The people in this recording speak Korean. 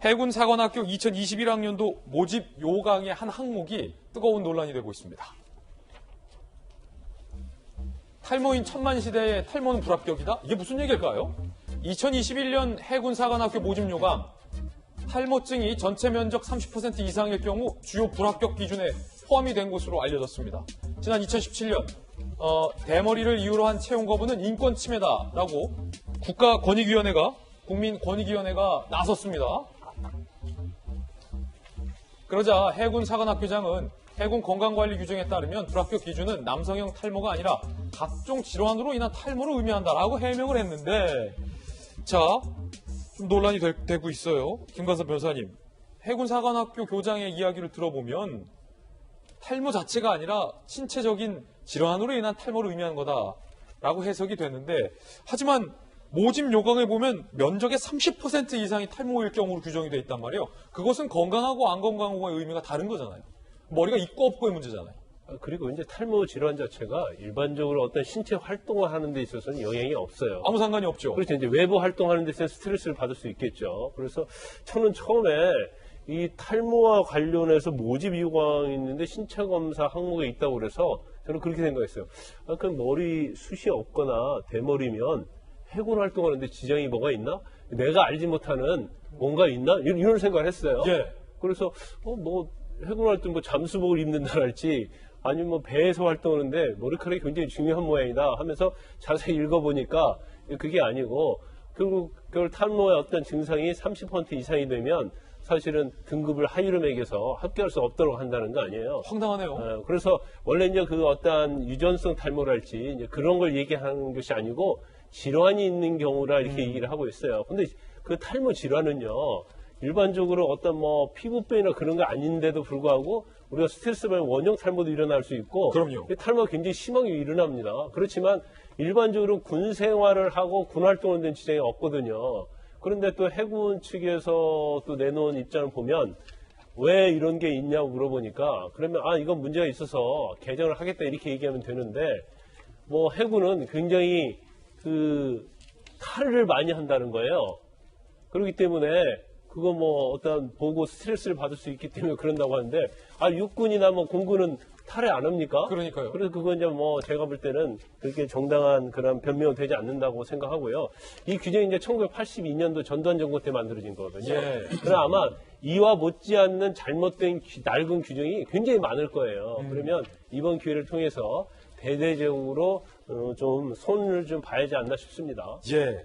해군 사관학교 2021학년도 모집 요강의 한 항목이 뜨거운 논란이 되고 있습니다. 탈모인 천만시대의 탈모는 불합격이다? 이게 무슨 얘기일까요? 2021년 해군 사관학교 모집 요강, 탈모증이 전체 면적 30% 이상일 경우 주요 불합격 기준에 포함이 된 것으로 알려졌습니다. 지난 2017년 대머리를 이유로 한 채용 거부는 인권 침해다라고 국민권익위원회가 나섰습니다. 그러자 해군 사관학교장은 해군 건강관리 규정에 따르면 불합격 기준은 남성형 탈모가 아니라 각종 질환으로 인한 탈모를 의미한다라고 해명을 했는데, 자, 좀 논란이 되고 있어요. 김관섭 변호사님, 해군 사관학교 교장의 이야기를 들어보면 탈모 자체가 아니라 신체적인 질환으로 인한 탈모를 의미하는 거다라고 해석이 되는데, 하지만 모집 요강에 보면 면적의 30% 이상이 탈모일 경우로 규정이 되어 있단 말이에요. 그것은 건강하고 안 건강하고의 의미가 다른 거잖아요. 머리가 있고 없고의 문제잖아요. 그리고 이제 탈모 질환 자체가 일반적으로 어떤 신체 활동을 하는 데 있어서는 영향이 없어요. 아무 상관이 없죠. 그렇죠. 이제 외부 활동하는 데 있어서 스트레스를 받을 수 있겠죠. 그래서 저는 처음에 이 탈모와 관련해서 모집 요강이 있는데 신체 검사 항목에 있다고 그래서 저는 그렇게 생각했어요. 그럼 머리 숱이 없거나 대머리면 해군 활동하는데 지장이 뭐가 있나? 내가 알지 못하는 뭔가 있나? 이런 생각을 했어요. 예. 그래서 해군 활동 잠수복을 입는다랄지 아니면 배에서 활동하는데 머리카락이 굉장히 중요한 모양이다 하면서 자세히 읽어보니까 그게 아니고 결국 그걸 탈모의 어떤 증상이 30% 이상이 되면 사실은 등급을 하위로 매겨서 합격할 수 없도록 한다는 거 아니에요. 황당하네요. 그래서 원래 이제 그 어떤 유전성 탈모랄지 이제 그런 걸 얘기하는 것이 아니고 질환이 있는 경우라 이렇게 얘기를 하고 있어요. 근데 그 탈모 질환은요, 일반적으로 어떤 피부병이나 그런 거 아닌데도 불구하고 우리가 스트레스 받으면 원형 탈모도 일어날 수 있고, 그럼요. 탈모가 굉장히 심하게 일어납니다. 그렇지만 일반적으로 군 생활을 하고 군 활동을 된 지장이 없거든요. 그런데 또 해군 측에서 또 내놓은 입장을 보면 왜 이런 게 있냐고 물어보니까, 그러면 이건 문제가 있어서 개정을 하겠다 이렇게 얘기하면 되는데, 해군은 굉장히 탈을 많이 한다는 거예요. 그렇기 때문에 그거 어떤 보고 스트레스를 받을 수 있기 때문에 그런다고 하는데, 육군이나 공군은 탈을 안 합니까? 그러니까요. 그래서 그건 이제 제가 볼 때는 그렇게 정당한 그런 변명은 되지 않는다고 생각하고요. 이 규정이 이제 1982년도 전두환정부 때 만들어진 거거든요. 예. 그럼 아마 이와 못지않는 잘못된 낡은 규정이 굉장히 많을 거예요. 그러면 이번 기회를 통해서 대대적으로 좀 손을 좀 봐야지 않나 싶습니다. 예.